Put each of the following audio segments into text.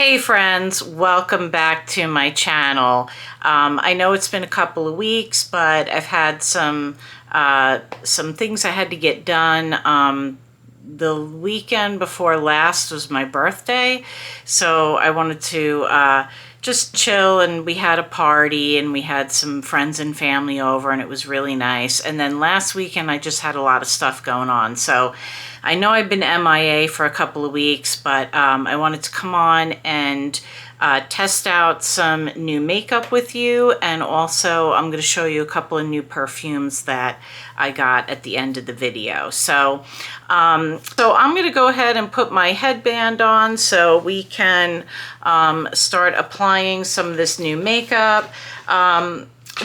Hey friends, welcome back to my channel. I know it's been a couple of weeks, but I've had some things I had to get done. The weekend before last was my birthday, so I wanted to just chill, and we had a party and we had some friends and family over and it was really nice. And then last weekend I just had a lot of stuff going on. So I know I've been MIA for a couple of weeks, but I wanted to come on and test out some new makeup with you, and also I'm going to show you a couple of new perfumes that I got at the end of the video. So I'm going to go ahead and put my headband on so we can start applying some of this new makeup.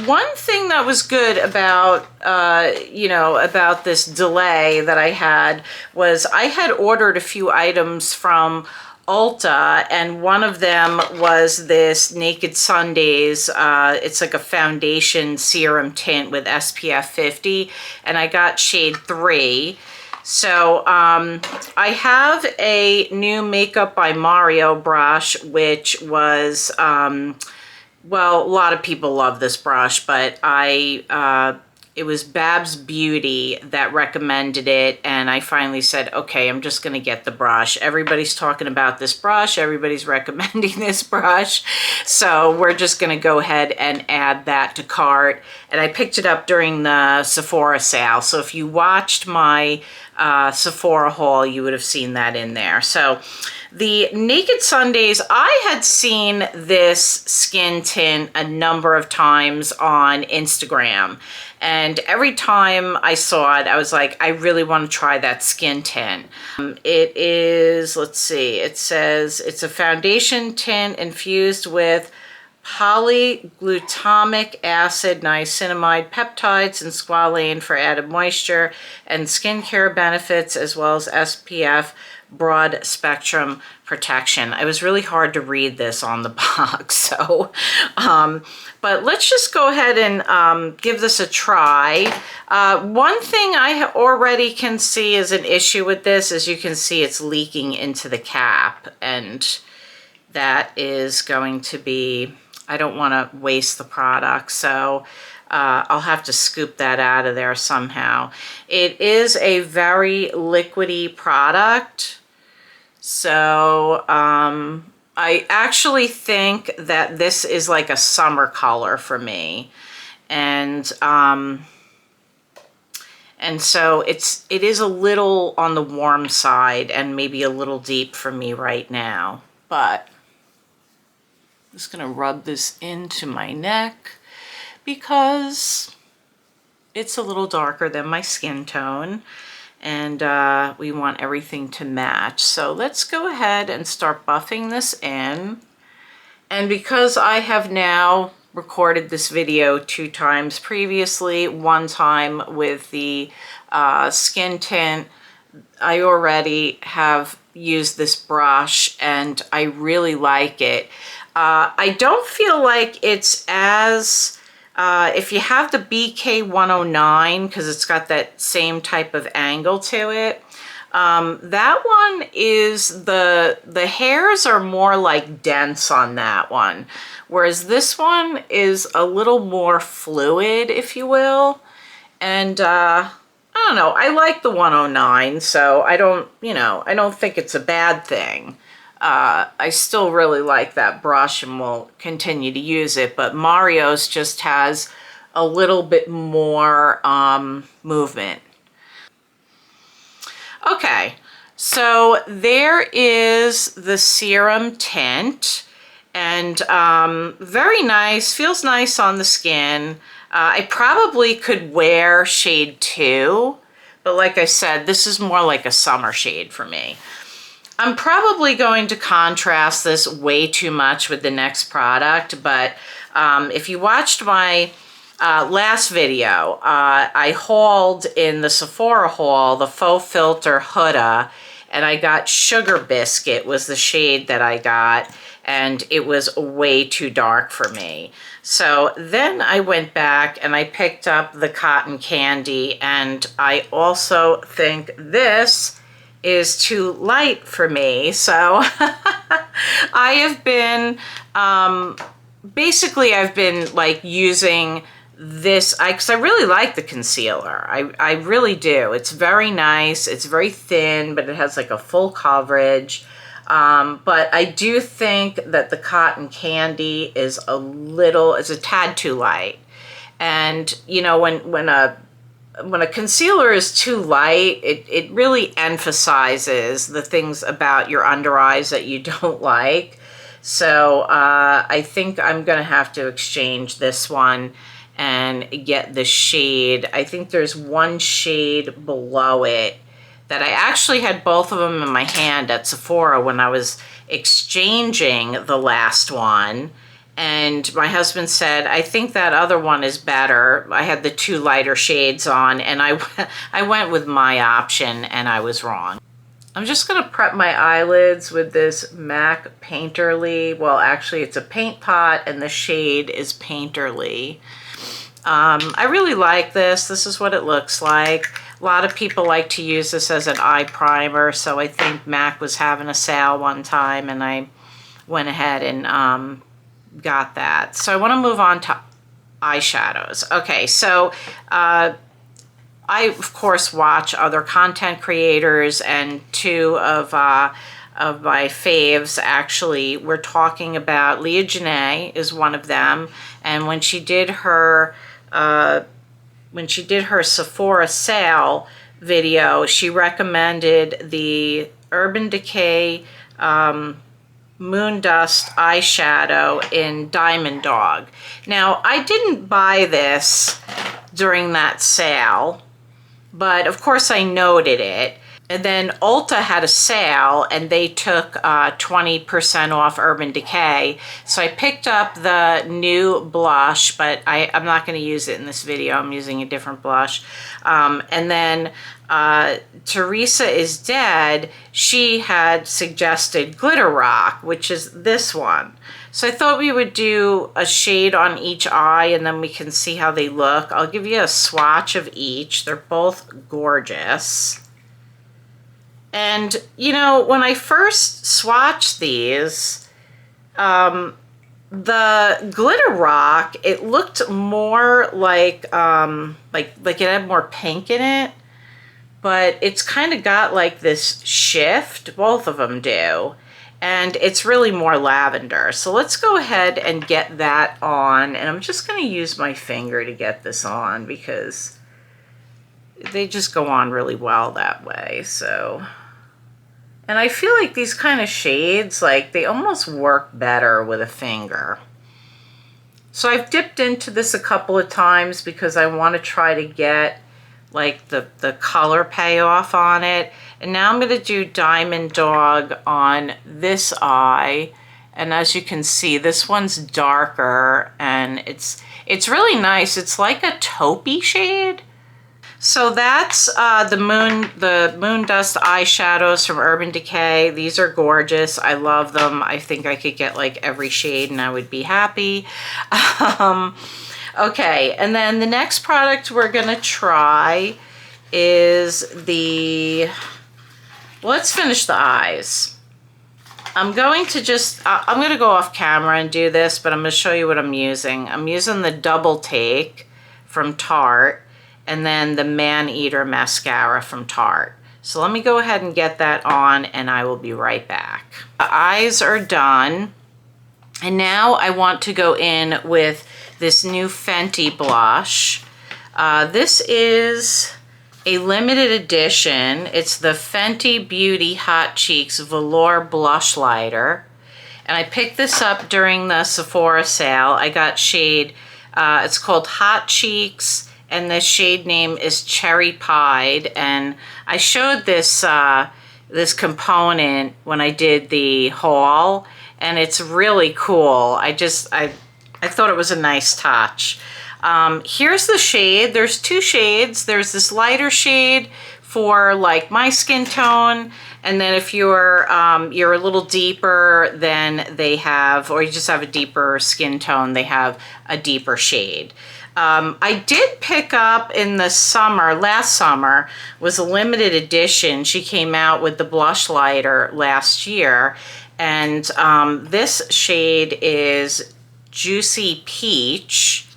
One thing that was good about, about this delay that I had was I had ordered a few items from Ulta, and one of them was this Naked Sundays. It's like a foundation serum tint with SPF 50, and I got shade 3. So I have a new Makeup by Mario brush, which was, well, a lot of people love this brush, but it was Babs Beauty that recommended it, and I finally said, okay, I'm just gonna get the brush. Everybody's talking about this brush, everybody's recommending this brush, so we're just gonna go ahead and add that to cart. And I picked it up during the Sephora sale, so if you watched my Sephora haul, you would have seen that in there. So the Naked Sundays, I had seen this skin tint a number of times on Instagram, and every time I saw it, I was like, I really want to try that skin tint. It is, let's see, it says it's a foundation tint infused with polyglutamic acid, niacinamide, peptides, and squalane for added moisture and skincare benefits, as well as SPF broad spectrum protection. It was really hard to read this on the box, so but let's just go ahead and give this a try. One thing I already can see is an issue with this. As you can see, it's leaking into the cap, and that is going to be, I don't want to waste the product, so I'll have to scoop that out of there somehow. It is a very liquidy product, so I actually think that this is like a summer color for me, and so it is a little on the warm side and maybe a little deep for me right now, but I'm just gonna rub this into my neck because it's a little darker than my skin tone, and we want everything to match. So let's go ahead and start buffing this in. And because I have now recorded this video 2 times previously, one time with the skin tint, I already have used this brush and I really like it. I don't feel like it's as, if you have the BK109, because it's got that same type of angle to it, that one is, the hairs are more like dense on that one, whereas this one is a little more fluid, if you will. And I don't know, I like the 109, so I don't think it's a bad thing. I still really like that brush and will continue to use it, but Mario's just has a little bit more movement. Okay, so there is the serum tint, and very nice, feels nice on the skin. I probably could wear shade 2, but like I said, this is more like a summer shade for me. I'm probably going to contrast this way too much with the next product, but if you watched my last video, I hauled in the Sephora haul the Faux Filter Huda, and I got Sugar Biscuit was the shade that I got, and it was way too dark for me. So then I went back and I picked up the Cotton Candy, and I also think this is too light for me, so I have been, basically I've been like using this, because I really like the concealer. I really do. It's very nice. It's very thin, but it has like a full coverage. But I do think that the Cotton Candy is a tad too light. And you know, when a concealer is too light, it really emphasizes the things about your under eyes that you don't like. So I think I'm gonna have to exchange this one and get the shade. I think there's one shade below it that I actually had both of them in my hand at Sephora when I was exchanging the last one. And my husband said, I think that other one is better. I had the two lighter shades on, and I went with my option, and I was wrong. I'm just gonna prep my eyelids with this MAC Painterly. Well, actually it's a paint pot, and the shade is Painterly. I really like this. This is what it looks like. A lot of people like to use this as an eye primer, so I think MAC was having a sale one time, and I went ahead and got that. So I want to move on to eyeshadows. Okay, so I of course watch other content creators, and two of my faves actually were talking about. Leah Janae is one of them, and when she did her Sephora sale video, she recommended the Urban Decay Moondust eyeshadow in Diamond Dog. Now, I didn't buy this during that sale, but of course I noted it. And then Ulta had a sale, and they took 20% off Urban Decay. So I picked up the new blush, but I'm not going to use it in this video. I'm using a different blush. And then Teresa is Dead. She had suggested Glitter Rock, which is this one. So I thought we would do a shade on each eye, and then we can see how they look. I'll give you a swatch of each. They're both gorgeous. And, you know, when I first swatched these, the Glitter Rock, it looked more like it had more pink in it, but it's kind of got like this shift, both of them do, and it's really more lavender. So let's go ahead and get that on, and I'm just going to use my finger to get this on because they just go on really well that way, so... And I feel like these kind of shades, like, they almost work better with a finger. So I've dipped into this a couple of times because I want to try to get, like, the color payoff on it. And now I'm going to do Diamond Dog on this eye. And as you can see, this one's darker, and it's really nice. It's like a taupey shade. So that's the Moondust eyeshadows from Urban Decay. These are gorgeous. I love them. I think I could get like every shade and I would be happy. Okay, and then the next product we're gonna try is let's finish the eyes. I'm going to I'm gonna go off camera and do this, but I'm gonna show you what I'm using. I'm using the Double Take from Tarte, and then the Maneater Mascara from Tarte. So let me go ahead and get that on, and I will be right back. The eyes are done, and now I want to go in with this new Fenty blush. This is a limited edition. It's the Fenty Beauty Hot Cheeks Velour Blushlighter, and I picked this up during the Sephora sale. I got shade, it's called Hot Cheeks, and the shade name is Cherry Pied, and I showed this this component when I did the haul, and it's really cool. I thought it was a nice touch. Here's the shade. There's two shades. There's this lighter shade for like my skin tone, and then if you're a little deeper, then they have, or you just have a deeper skin tone, they have a deeper shade. I did pick up in the summer, last summer, was a limited edition. She came out with the Blushlighter last year, And this shade is Juicy Peach.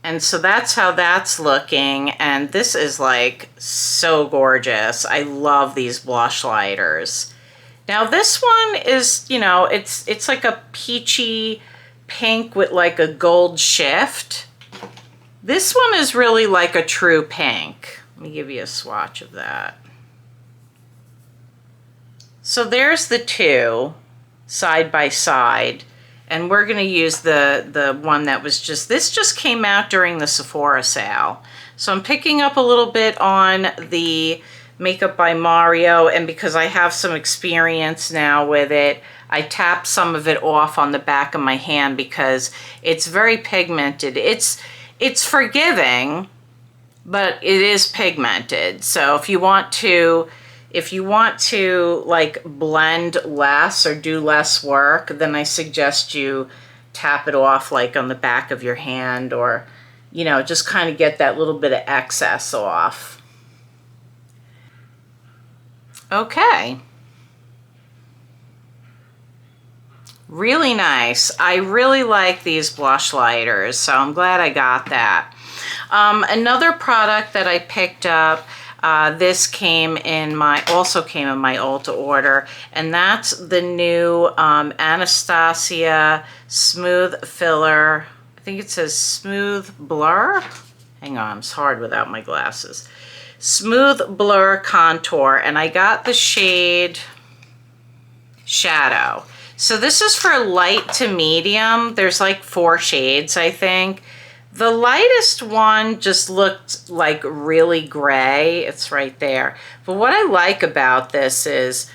And so that's how that's looking. And this is like so gorgeous. I love these blush lighters. Now this one is, you know, it's like a peachy pink with like a gold shift. This one is really like a true pink. Let me give you a swatch of that. So there's the two side by side, and we're going to use the one that was this just came out during the Sephora sale. So I'm picking up a little bit on the Makeup by Mario, and because I have some experience now with it, I tapped some of it off on the back of my hand because it's very pigmented. It's forgiving, but it is pigmented. So if you want to like blend less or do less work, then I suggest you tap it off like on the back of your hand, or, you know, just kind of get that little bit of excess off. Okay. Really nice. I really like these blush lighters, so I'm glad I got that. Another product that I picked up, this also came in my Ulta order, and that's the new Anastasia Smooth Filler. I think it says Smooth Blur. Hang on, it's hard without my glasses. Smooth Blur Contour, and I got the shade Shadow. So this is for light to medium. There's like 4 shades, I think. The lightest one just looked like really gray. It's right there. But what I like about this is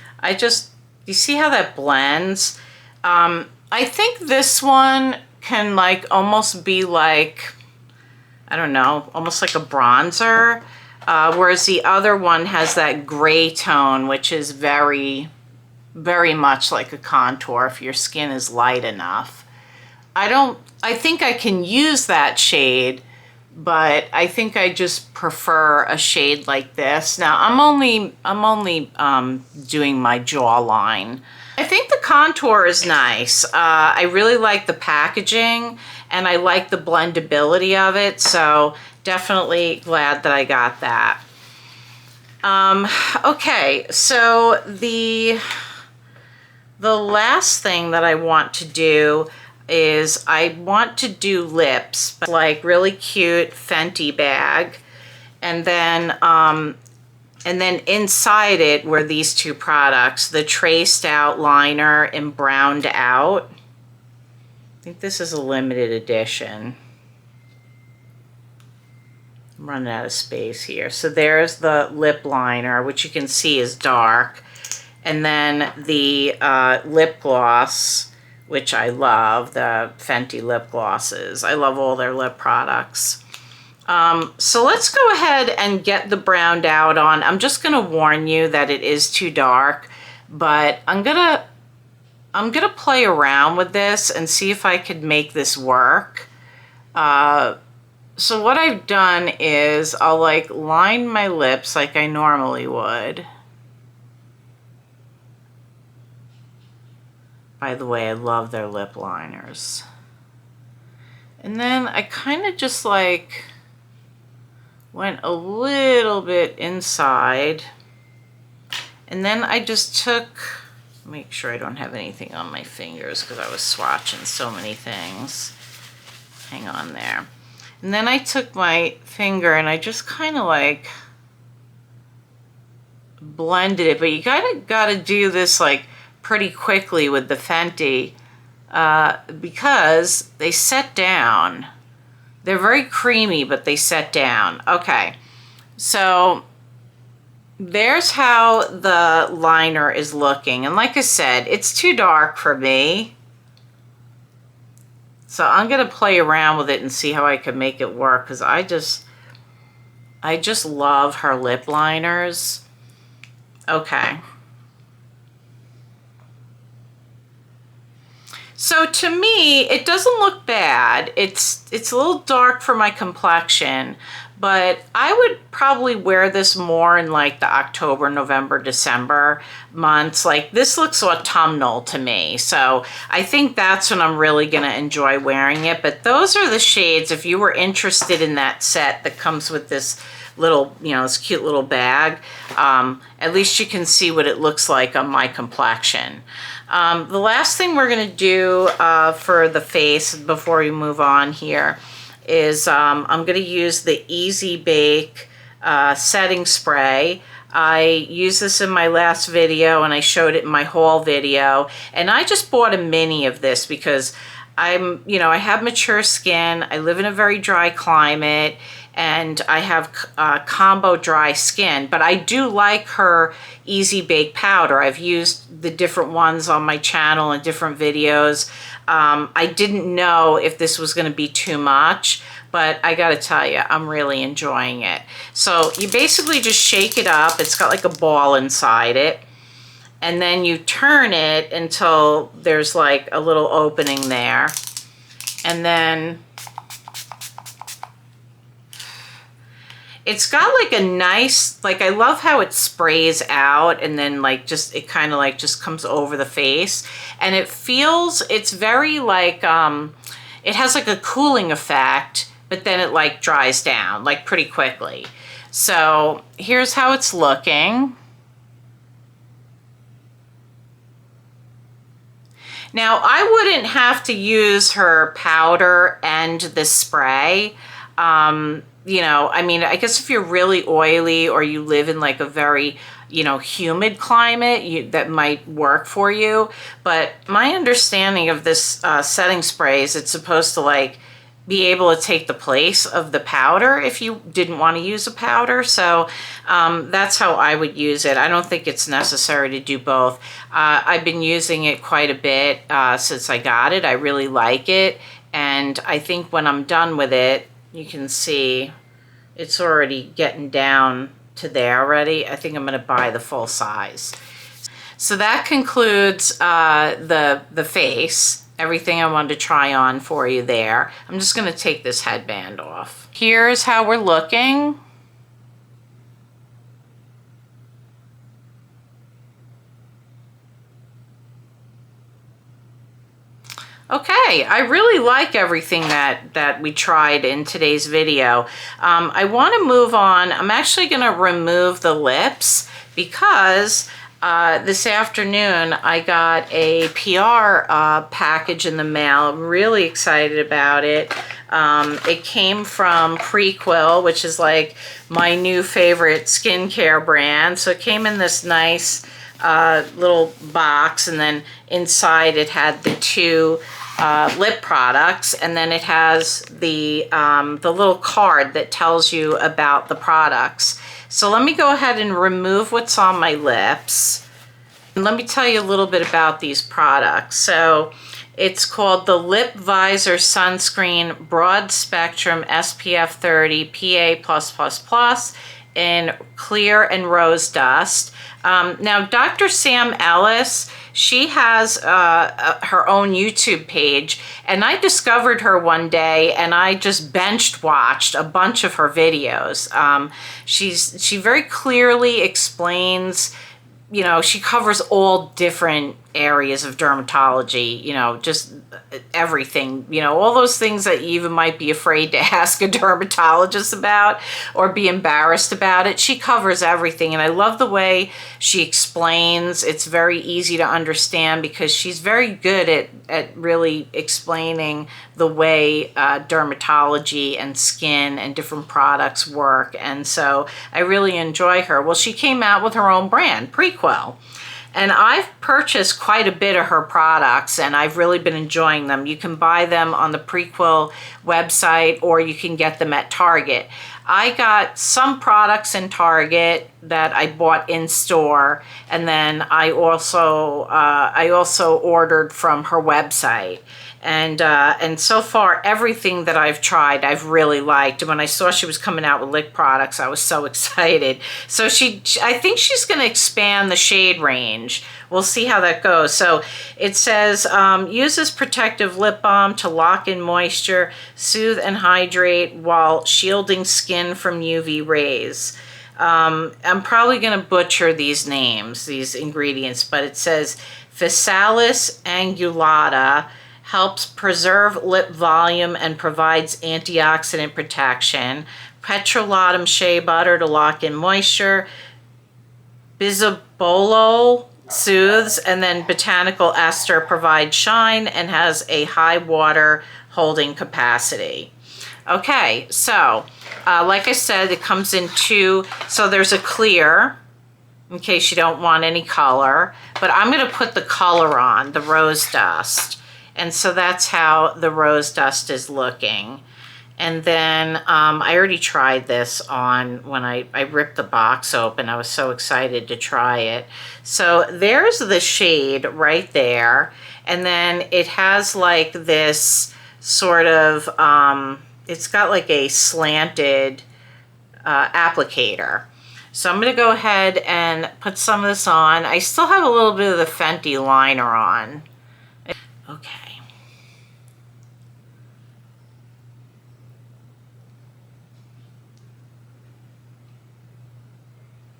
you see how that blends? I think this one can like almost be like, I don't know, almost like a bronzer. Whereas the other one has that gray tone, which is very, very much like a contour if your skin is light enough. I think I can use that shade, but I think I just prefer a shade like this. Now I'm only doing my jawline. I think the contour is nice. I really like the packaging, and I like the blendability of it, so definitely glad that I got that. Okay, so the last thing that I want to do is I want to do lips, like really cute Fenty bag, and then inside it were these 2 products, the traced out liner and browned out. I think this is a limited edition. I'm running out of space here. So there's the lip liner, which you can see is dark, and then the lip gloss, which I love, the Fenty lip glosses. I love all their lip products. So let's go ahead and get the browned out on. I'm just gonna warn you that it is too dark, but I'm gonna play around with this and see if I could make this work. So what I've done is I'll like line my lips like I normally would. By the way, I love their lip liners. And then I kind of just like went a little bit inside. And then I just took, make sure I don't have anything on my fingers because I was swatching so many things. Hang on there. And then I took my finger and I just kind of like blended it. But you kind of got to do this like pretty quickly with the Fenty because they set down. They're very creamy, but they set down. Okay, so there's how the liner is looking. And like I said, it's too dark for me. So I'm gonna play around with it and see how I can make it work, because I just love her lip liners. Okay. So to me, it doesn't look bad. It's a little dark for my complexion, but I would probably wear this more in like the October, November, December months. Like this looks autumnal to me. So I think that's when I'm really going to enjoy wearing it. But those are the shades, if you were interested in that set that comes with this little, you know, this cute little bag, at least you can see what it looks like on my complexion. The last thing we're going to do for the face before we move on here is I'm going to use the Easy Bake setting spray. I used this in my last video and I showed it in my haul video, and I just bought a mini of this because I'm, you know, I have mature skin, I live in a very dry climate, and I have combo dry skin, but I do like her Easy Bake powder. I've used the different ones on my channel in different videos. I didn't know if this was going to be too much, but I gotta tell you, I'm really enjoying it. So you basically just shake it up. It's got like a ball inside it, and then you turn it until there's like a little opening there, and then it's got like a nice, like I love how it sprays out and then like just, it kind of like just comes over the face, and it feels, it's very like, it has like a cooling effect, but then it like dries down like pretty quickly. So here's how it's looking. Now I wouldn't have to use her powder and the spray. You know, I mean, I guess if you're really oily or you live in like a very, you know, humid climate, that might work for you. But my understanding of this setting spray is it's supposed to like be able to take the place of the powder if you didn't want to use a powder. So that's how I would use it. I don't think it's necessary to do both. I've been using it quite a bit since I got it. I really like it. And I think when I'm done with it, you can see it's already getting down to there already. I think I'm going to buy the full size. So that concludes the face. Everything I wanted to try on for you there. I'm just going to take this headband off. Here's how we're looking. Okay, I really like everything that we tried in today's video. I want to move on. I'm actually going to remove the lips because this afternoon I got a PR package in the mail. I'm really excited about it. It came from Prequel, which is like my new favorite skincare brand. So it came in this nice little box, and then inside it had the two lip products, and then it has the little card that tells you about the products. So let me go ahead and remove what's on my lips. And let me tell you a little bit about these products. So it's called the Lip Visor Sunscreen Broad Spectrum SPF 30 PA+++ in Clear and Rose Dust. Now, Dr. Sam Ellis, she has her own YouTube page, and I discovered her one day and I just benched watched a bunch of her videos. She very clearly explains, you know, she covers all different areas of dermatology, you know, just everything, you know, all those things that you even might be afraid to ask a dermatologist about or be embarrassed about it. She covers everything, and I love the way she explains. It's very easy to understand because she's very good at really explaining the way dermatology and skin and different products work, and so I really enjoy her. Well, she came out with her own brand, Prequel. And I've purchased quite a bit of her products, and I've really been enjoying them. You can buy them on the Prequel website, or you can get them at Target. I got some products in Target that I bought in store, and then I also ordered from her website. And so far, everything that I've tried, I've really liked. And when I saw she was coming out with lip products, I was so excited. So I think she's going to expand the shade range. We'll see how that goes. So it says, uses protective lip balm to lock in moisture, soothe and hydrate while shielding skin skin from UV rays. I'm probably going to butcher these names, these ingredients, but it says Physalis angulata helps preserve lip volume and provides antioxidant protection. Petrolatum shea butter to lock in moisture. Bisabolol soothes, and then botanical ester provides shine and has a high water holding capacity. Okay, so like I said, it comes in two. So there's a clear, in case you don't want any color, but I'm going to put the color on, the rose dust. And so that's how the rose dust is looking. And then I already tried this on when I ripped the box open. I was so excited to try it. So there's the shade right there. And then it has like this sort of, it's got like a slanted applicator. So I'm going to go ahead and put some of this on. I still have a little bit of the Fenty liner on. Okay.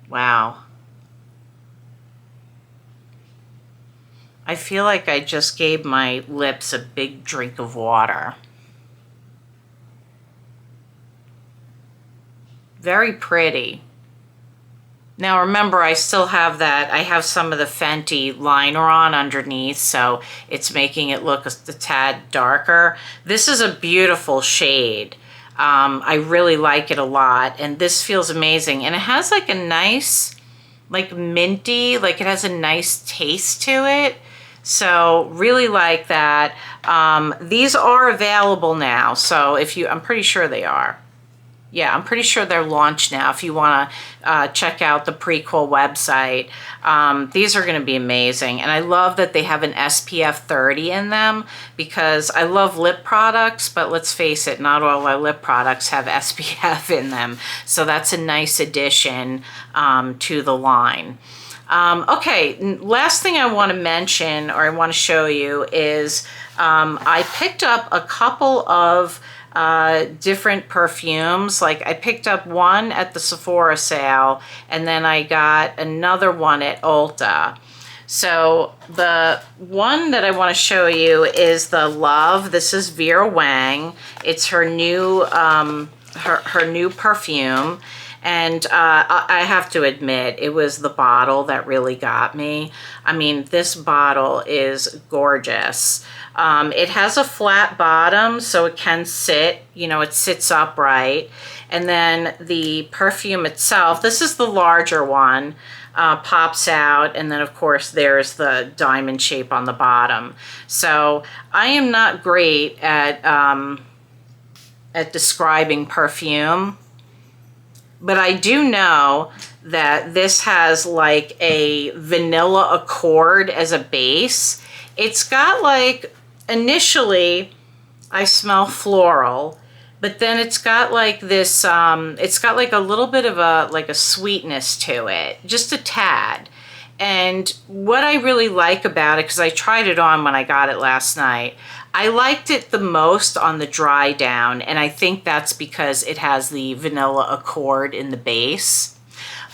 Wow. I feel like I just gave my lips a big drink of water. Very pretty. Now remember, I still have that, I have some of the Fenty liner on underneath, so it's making it look a tad darker. This is a beautiful shade. I really like it a lot, and this feels amazing. And it has like a nice, like minty, like it has a nice taste to it. So really like that. These are available now, so if you, I'm pretty sure they are. Yeah, I'm pretty sure they're launched now if you want to check out the Prequel website. These are going to be amazing. And I love that they have an SPF 30 in them because I love lip products, but let's face it, not all our lip products have SPF in them. So that's a nice addition to the line. Okay, last thing I want to mention or I want to show you is I picked up a couple of different perfumes. Like I picked up one at the Sephora sale and then I got another one at Ulta. So the one that I want to show you is the Love. This is Vera Wang. It's her new her new perfume. And I have to admit, it was the bottle that really got me. I mean, this bottle is gorgeous. It has a flat bottom, so it can sit, you know, it sits upright. And then the perfume itself, this is the larger one, pops out. And then, of course, there's the diamond shape on the bottom. So I am not great at describing perfume. But I do know that this has like a vanilla accord as a base. It's got like, initially I smell floral, but then it's got like this, it's got like a little bit of a sweetness to it, just a tad. And what I really like about it, because I tried it on when I got it last night, I liked it the most on the dry down, and I think that's because it has the vanilla accord in the base.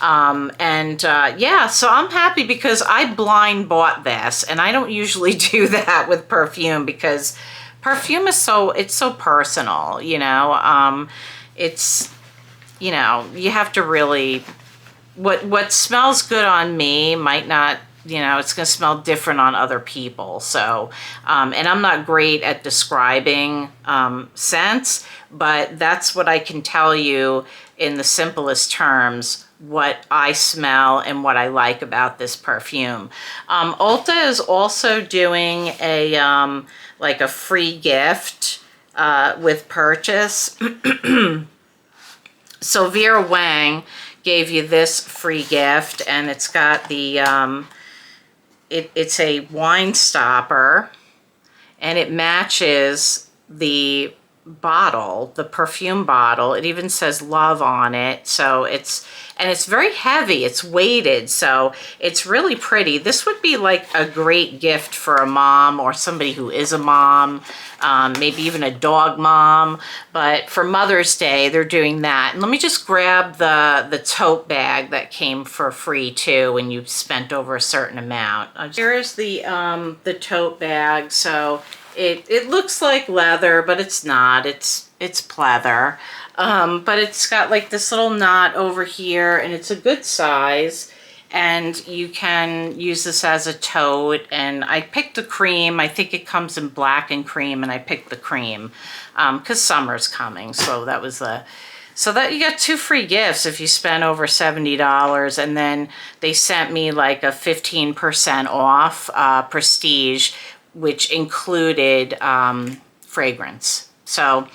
Yeah, so I'm happy because I blind bought this, and I don't usually do that with perfume because perfume is it's so personal, you know. It's, you know, you have to really, what smells good on me might not, you know, it's going to smell different on other people. So, and I'm not great at describing scents, but that's what I can tell you in the simplest terms, what I smell and what I like about this perfume. Ulta is also doing a, like a free gift with purchase. So Vera Wang gave you this free gift, and it's got the, it's a wine stopper, and it matches the bottle, the perfume bottle. It even says love on it. So it's very heavy. It's weighted. So it's really pretty. This would be like a great gift for a mom or somebody who is a mom, maybe even a dog mom. But for Mother's Day, they're doing that. And let me just grab the tote bag that came for free too when you spent over a certain amount. Here's the tote bag. So it looks like leather, but it's not. It's pleather. But it's got like this little knot over here, and it's a good size. And you can use this as a tote. And I picked the cream. I think it comes in black and cream, and I picked the cream because summer's coming. So that was so that you got 2 free gifts if you spend over $70. And then they sent me like a 15% off Prestige, which included fragrance. So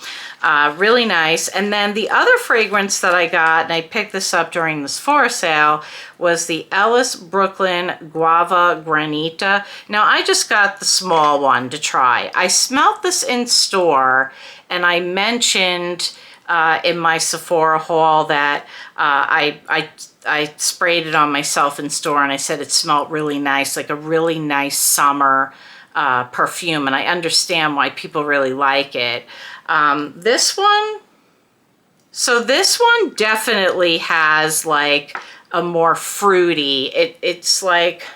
really nice. And then the other fragrance that I got, and I picked this up during the Sephora sale, was the Ellis Brooklyn Guava Granita. Now I just got the small one to try. I smelled this in store, and I mentioned in my Sephora haul that I sprayed it on myself in store, and I said it smelled really nice, like a really nice summer perfume, and I understand why people really like it. This one definitely has like a more fruity, it's like,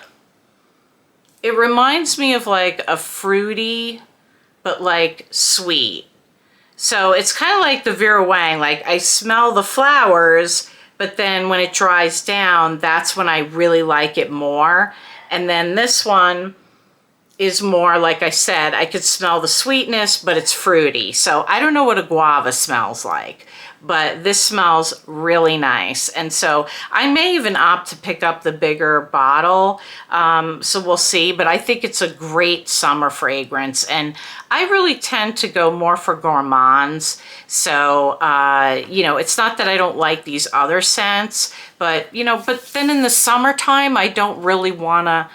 it reminds me of like a fruity, but like sweet. So it's kind of like the Vera Wang, like I smell the flowers, but then when it dries down, that's when I really like it more. And then this one is more, like I said, I could smell the sweetness, but it's fruity. So I don't know what a guava smells like, but this smells really nice. And so I may even opt to pick up the bigger bottle. So we'll see, but I think it's a great summer fragrance. And I really tend to go more for gourmands. So, you know, it's not that I don't like these other scents, but, you know, but then in the summertime, I don't really want to,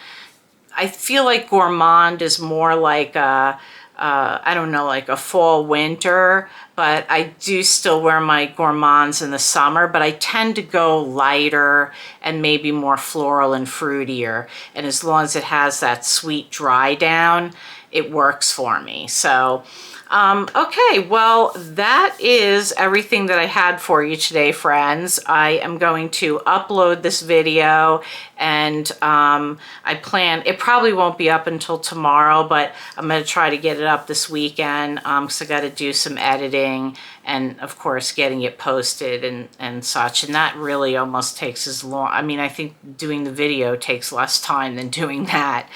I feel like gourmand is more like I don't know, like a fall winter, but I do still wear my gourmands in the summer, but I tend to go lighter and maybe more floral and fruitier. And as long as it has that sweet dry down, it works for me. So, okay, well, that is everything that I had for you today, friends. I am going to upload this video, and I plan, it probably won't be up until tomorrow, but I'm going to try to get it up this weekend because I got to do some editing and, of course, getting it posted and such. And that really almost takes as long, I mean, I think doing the video takes less time than doing that.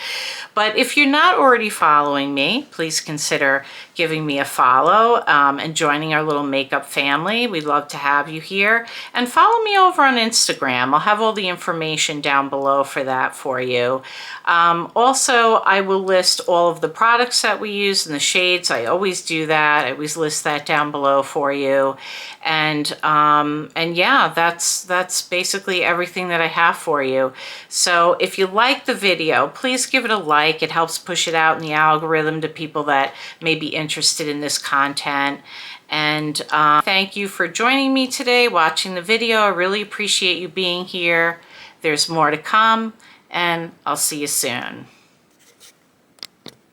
But if you're not already following me, please consider giving me a follow and joining our little makeup family. We'd love to have you here. And follow me over on Instagram. I'll have all the information down below for that for you. Also, I will list all of the products that we use and the shades. I always do that. I always list that down below for you. And yeah, that's basically everything that I have for you. So if you like the video, please give it a like. It helps push it out in the algorithm to people that may be interested in this content. And thank you for joining me today, watching the video. I really appreciate you being here. There's more to come, and I'll see you soon.